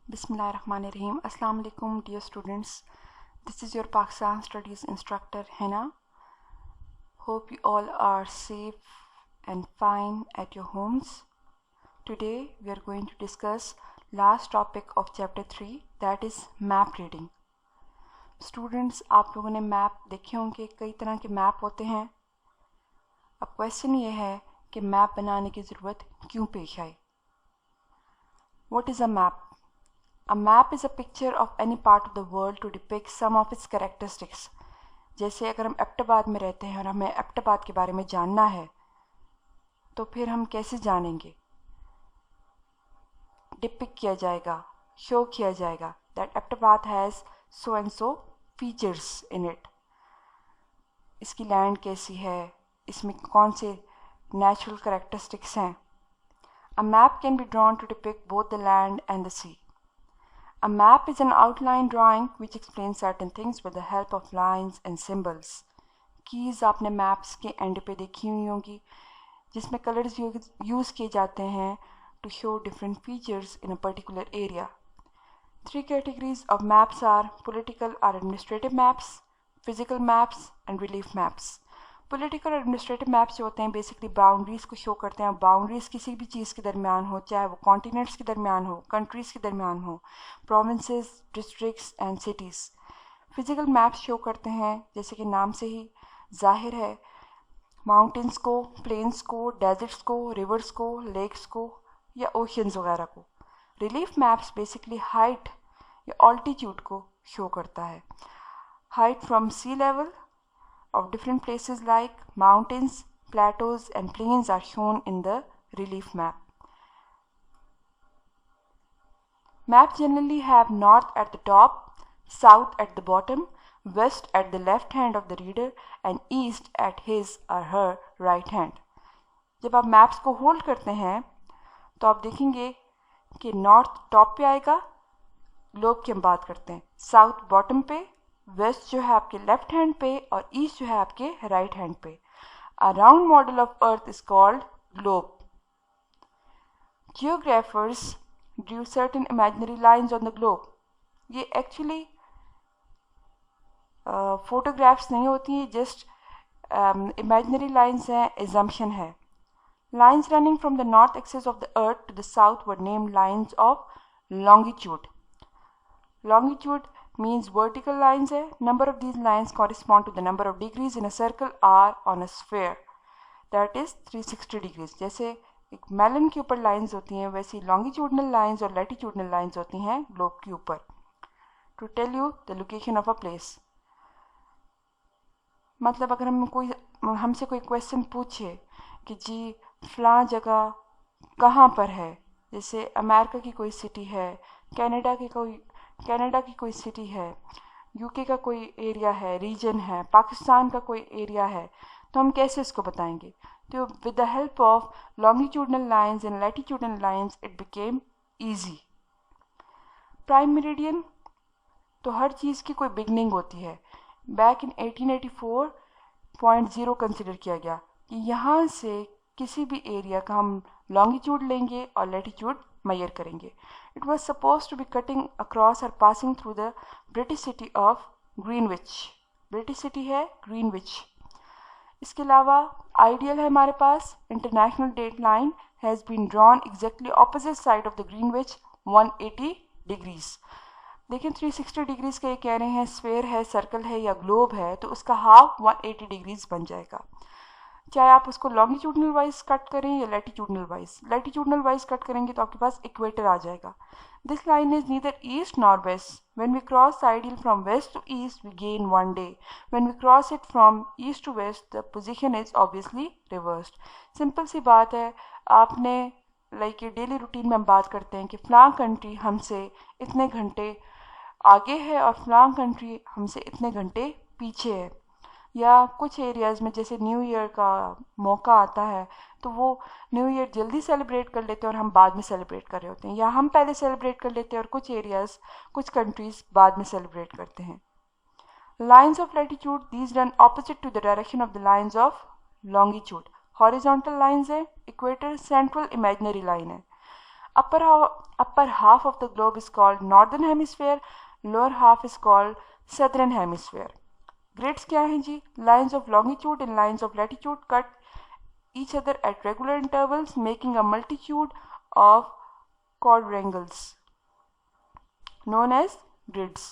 Bismillahirrahmanirrahim. Assalamu alaikum dear students. This is your Pakistan Studies instructor Hena. Hope you all are safe and fine at your homes. Today we are going to discuss last topic of chapter 3, that is map reading. Students, आप लोगों ने map देखे होंगे, कई तरह के map होते हैं. अब क्वेश्चन ये है कि मैप बनाने की ज़रूरत क्यों पेश आई. What is a map? A map is a picture of any part of the world to depict some of its characteristics. जैसे अगर हम एबटाबाद में रहते हैं और हमें एबटाबाद के बारे में जानना है तो फिर हम कैसे जानेंगे. डिपिक्ट किया जाएगा, शो किया जाएगा that Abbottabad has so and so features in it. इसकी लैंड कैसी है, इसमें कौन से नेचुरल कैरेक्टरिस्टिक्स हैं. A map can be drawn to depict both the land and the sea. A map is an outline drawing which explains certain things with the help of lines and symbols. Keys आपने maps के and पे देखी हुई होंगी जिसमें colours use किए जाते हैं to show different features in a particular area. Three categories of maps are political or administrative maps, physical maps and relief maps. Political administrative maps जो होते हैं बेसिकली बाउंड्रीज़ को शो करते हैं. बाउंड्रीज़ किसी भी चीज़ के दरमियान हो, चाहे वो कॉन्टिनेंट्स के दरमियान हो, कंट्रीज़ के दरमियान हो, provinces, districts and cities. Physical maps show करते हैं जैसे कि नाम से ही जाहिर है माउंटेन्स को, प्लेन्स को, डेजर्ट्स को, रिवर्स को, लेक्स को या ओशंस वगैरह को. रिलीफ मैप्स बेसिकली हाइट या ऑल्टीट्यूड को शो करता है. Height from sea level of different places like mountains, plateaus and plains are shown in the relief map. Maps generally have north at the top, south at the bottom, west at the left hand of the reader and east at his or her right hand. जब आप maps को hold करते हैं तो आप देखेंगे कि north top पे आएगा, ग्लोब की हम बात करते हैं, साउथ बॉटम पे, वेस्ट जो है आपके लेफ्ट हैंड पे और ईस्ट जो है आपके राइट हैंड पे. A round model of earth is called globe. Geographers drew certain imaginary lines on the globe. ये एक्चुअली फोटोग्राफ्स नहीं होती हैं, जस्ट इमेजिनरी लाइंस हैं, एजम्पशन है. Lines running from the north axis of the earth to the south were named lines of longitude. Longitude means vertical lines है. Number of these lines correspond to the number of degrees in a circle or on a sphere, that is 360 degrees. जैसे एक melon के ऊपर lines होती हैं वैसी longitudinal lines और latitudinal lines होती हैं ग्लोब के ऊपर. To tell you the location of a place. मतलब अगर हमसे कोई क्वेश्चन पूछे कि जी फलां जगह कहाँ पर है, जैसे अमेरिका की कोई सिटी है, कनाडा की कोई सिटी है, यूके का कोई एरिया है, रीजन है, पाकिस्तान का कोई एरिया है, तो हम कैसे इसको बताएंगे. तो with the help of longitudinal lines and latitudinal lines it became easy. Prime meridian, तो हर चीज़ की कोई बिगनिंग होती है. बैक इन 1884.0 कंसिडर किया गया कि यहाँ से किसी भी एरिया का हम लॉन्गिट्यूड लेंगे और लैटिट्यूड मेजर करेंगे. It was supposed to be cutting across or passing through the British city of Greenwich. British city है Greenwich. इसके अलावा आइडियल है हमारे पास international date line has been drawn exactly opposite side of the Greenwich 180 degrees. लेकिन 360 degrees का ये कह रहे हैं स्फेयर है, सर्कल है या ग्लोब है, तो उसका हाफ 180 डिग्रीज बन जाएगा. चाहे आप उसको लॉन्गिट्यूडनल वाइज कट करें या latitudinal wise. Latitudinal wise cut करेंगे तो आपके पास इक्वेटर आ जाएगा. This line is neither east nor west. When we cross the ideal from west to east we gain 1 day. When we cross it from east to west the position is obviously reversed. Simple सी बात है. आपने like ये daily routine में हम बात करते हैं कि फ़लाँ कंट्री हमसे इतने घंटे आगे है और फ़लाँ कंट्री हमसे इतने घंटे पीछे है. या कुछ एरियाज़ में जैसे न्यू ईयर का मौका आता है तो वो न्यू ईयर जल्दी सेलिब्रेट कर लेते हैं और हम बाद में सेलिब्रेट कर रहे होते हैं, या हम पहले सेलिब्रेट कर लेते हैं और कुछ एरियाज़, कुछ कंट्रीज़ बाद में सेलिब्रेट करते हैं. Lines of latitude, these run opposite to the direction of the lines of longitude. Horizontal lines है, इक्वेटर सेंट्रल इमेजिनरी लाइन है. upper half of the globe is called northern hemisphere, lower half is called southern hemisphere. Grids क्या हैं जी? Lines of longitude and lines of latitude cut each other at regular intervals, making a multitude of quadrangles known as grids.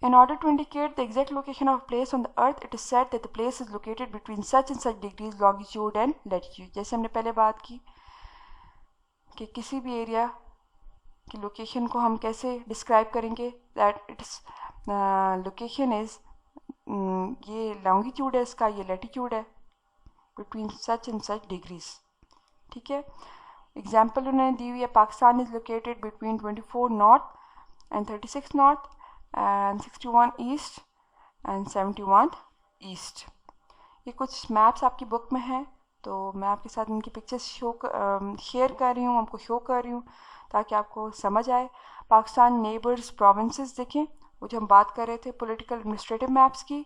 In order to indicate the exact location of a place on the earth, it is said that the place is located between such and such degrees longitude and latitude. जैसे हमने पहले बात की कि किसी भी area की location को हम कैसे डिस्क्राइब करेंगे, दैट इट्स लोकेशन इज ये लॉन्गिट्यूड है इसका, ये लैटिट्यूड है, between such and such degrees. ठीक है, एग्जाम्पल उन्होंने दी हुई है. Pakistan is located between 24 north and 36 north and 61 east and 71 east. ये कुछ मैप्स आपकी बुक में हैं, तो मैं आपके साथ इनकी पिक्चर्स शेयर कर रही हूँ, आपको शो कर रही हूँ ताकि आपको समझ आए. पाकिस्तान नेबर्स प्रोविंसेस देखें, वो जो हम बात कर रहे थे पॉलिटिकल एडमिनिस्ट्रेटिव मैप्स की.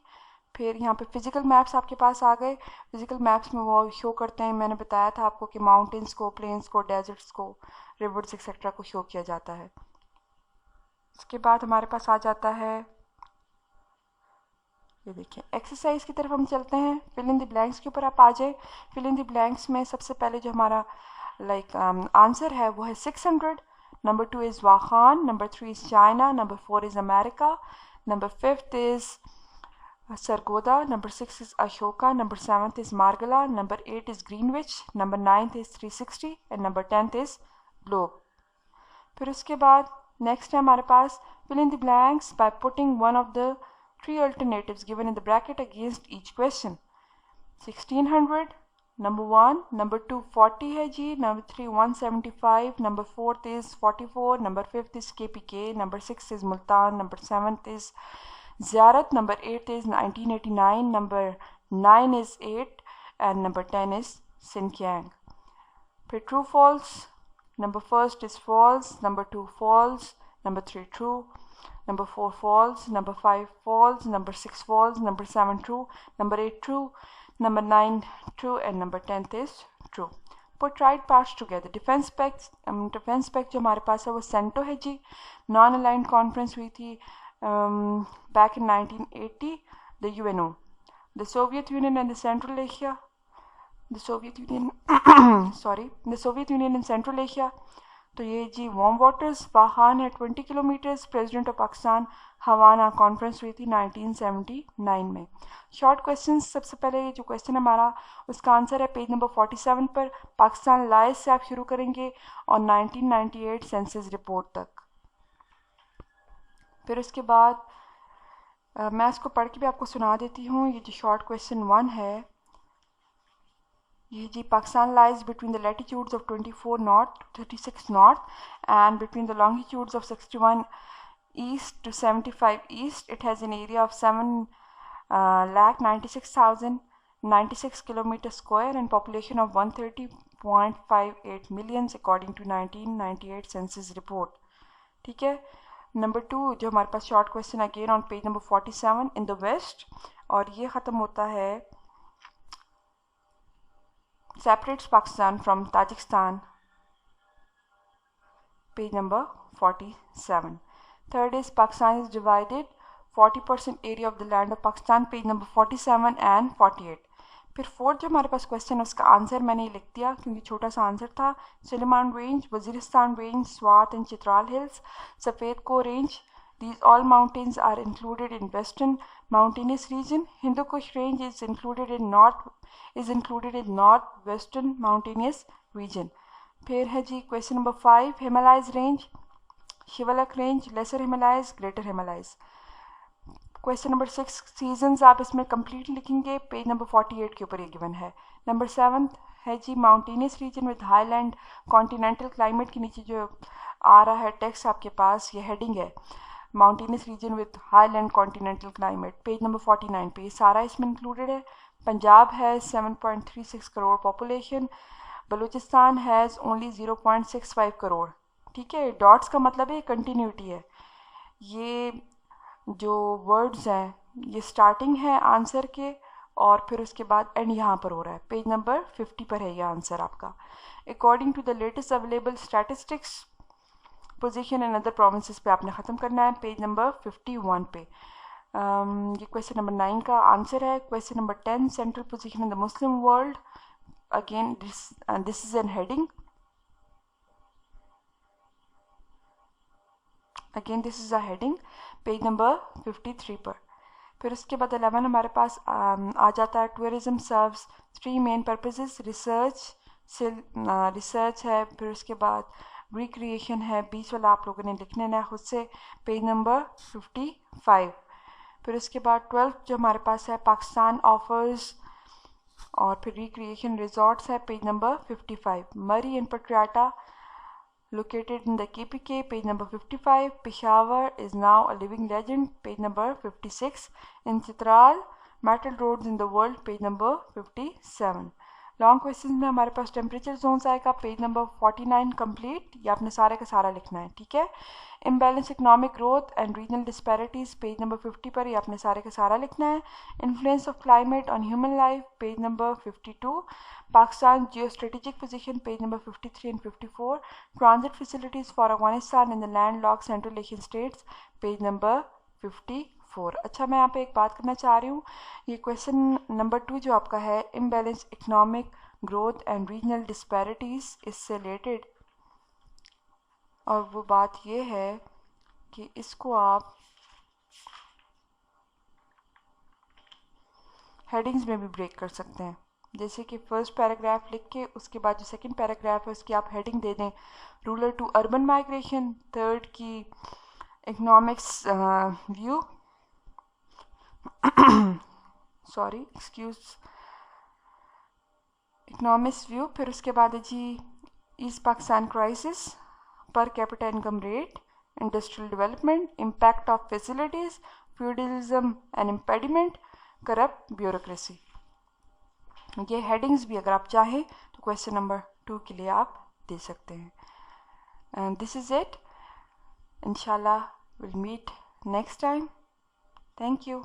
फिर यहाँ पे फिजिकल मैप्स आपके पास आ गए. फिजिकल मैप्स में वो शो करते हैं, मैंने बताया था आपको कि माउंटेन्स को, प्लेन्स को, डेजर्ट्स को, रिवर्स एक्सेट्रा को शो किया जाता है. उसके बाद हमारे पास आ जाता है, ये देखिए एक्सरसाइज की तरफ हम चलते हैं. फिल इन द ब्लैंक्स के ऊपर आप आ जाए. फिल इन द ब्लैंक्स में सबसे पहले जो हमारा आंसर है वो है 600. Number 2 is Wakhan, number 3 is China, number 4 is America, number 5 is Sargodha, number 6 is Ashoka, number 7 is Margalla, number 8 is Greenwich, number 9 is 360 and number 10 is globe. फिर उसके बाद नेक्स्ट है हमारे पास fill in the blanks by putting one of the three alternatives given in the bracket against each question. 1600, number 1, number 2 40 है जी, number 3 175, number 4 is 44, number 5 is KPK, number 6 is Multan, number 7 is Ziyarat, number 8 is 1989, number 9 is 8 and number 10 is Xinjiang. फिर true false, number 1 is false, number 2 false, number 3 true, number 4 false, number 5 false, number 6 false, number 7 true, number 8 true, number 9 true and number 10th is true. Put right parts together. Defense spec जो हमारे पास है वो CentOS है जी. Non aligned conference हुई थी back in 1980. The UNO, the Soviet Union and the Central Asia, the Soviet Union the Soviet Union and Central Asia. तो ये जी warm waters Wakhan है 20 kilometres. President of Pakistan Havana conference हुई थी 1979 में. Short question, सबसे पहले जो क्वेश्चन हमारा उसका आंसर है पेज नंबर 47 पर. पाकिस्तान लाइज से आप शुरू करेंगे और 1998 सेंसस रिपोर्ट तक. फिर उसके बाद मैं इसको पढ़ के भी आपको सुना देती हूँ. ये जो शॉर्ट क्वेश्चन 1 है ये जी, Pakistan lies between the latitudes of 24 north 36 north and between the longitudes of 61 east to 75 east. It has an area of 7,96,096 kilometre square and population of 130.58 million according to 1998 census report. ठीक है. Number 2 जो हमारे पास short question again on page number 47 in the west, और ये ख़त्म होता है separates Pakistan from Tajikistan, page number 47. Third is Pakistan is divided 40% area of the land of Pakistan, page number 47 and 48. फिर फोर्थ जो हमारे पास क्वेश्चन है उसका आंसर मैंने लिख दिया क्योंकि छोटा सा आंसर था. Suleman range, Waziristan range, Swat and Chitral hills, Safed Koh range, these all mountains are included in western mountainous region. Hindu Kush range is included in northwestern mountainous region. फिर है जी question number 5, Himalayas range, Shivalik range, lesser Himalayas, greater Himalayas. Question number 6 seasons आप इसमें complete लिखेंगे, page number 48 के ऊपर ये given है. नंबर 7 है जी mountainous region with highland continental climate, के नीचे जो आ रहा है टेक्स्ट आपके पास ये हेडिंग है mountainous region with highland continental climate, page number 49 पे ये सारा इसमें इंक्लूडेड है. पंजाब है 7.36 crore population, Balochistan has only 0.65 crore. ठीक है. डॉट्स का मतलब है कंटिन्यूटी है. ये जो वर्ड्स हैं ये स्टार्टिंग है आंसर के और फिर उसके बाद एंड यहाँ पर हो रहा है। पेज नंबर 50 पर है ये आंसर आपका। According to the latest available statistics position in other provinces पे आपने ख़त्म करना है पेज नंबर 51 पे। ये क्वेश्चन नंबर 9 का आंसर है। Question number 10 central position in the Muslim world. Again this is an heading. Again this is a heading page number 53 पर। फिर उसके बाद 11 हमारे पास आ जाता है tourism serves 3 main purposes. Research है, फिर उसके बाद रिक्रिएशन है, बीच वाला आप लोगों ने लिखने है खुद से, पेज नंबर 55। फिर उसके बाद 12 जो हमारे पास है पाकिस्तान ऑफर्स, और फिर रिक्रिएशन रिजॉर्ट्स है पेज नंबर 55। मरी and Patiala located in the KPK, page number 55. Peshawar is now a living legend, page number 56. In Chitral, metal roads in the world, page number 57. Long question में हमारे पास temperature Jones आएगा page number 49 complete. ये आपने सारे का सारा लिखना है, ठीक है। Imbalance economic growth and regional disparities page number 50 पर ये आपने सारे का सारा लिखना है। Influence of climate on human life page number 52। Pakistan geo strategic position page number 53 and 54। Transit facilities for Afghanistan in the land lock central Asian states page number 54। अच्छा, मैं यहाँ पे एक बात करना चाह रही हूँ, ये क्वेश्चन नंबर 2 जो आपका है imbalance economic growth and regional disparities, इससे रिलेटेड, और वो बात ये है कि इसको आप हेडिंग्स में भी ब्रेक कर सकते हैं। जैसे कि फर्स्ट पैराग्राफ लिख के उसके बाद जो सेकंड पैराग्राफ है उसकी आप हेडिंग दे दें rural to urban migration, third की economics view sorry excuse economics view. फिर उसके बाद है जी east Pakistan crisis, per capita income rate, industrial development, impact of facilities, feudalism and impediment, corrupt bureaucracy. ये हेडिंग्स भी अगर आप चाहें तो क्वेश्चन नंबर 2 के लिए आप दे सकते हैं। And this is it. इंशाल्लाह will meet next time. Thank you.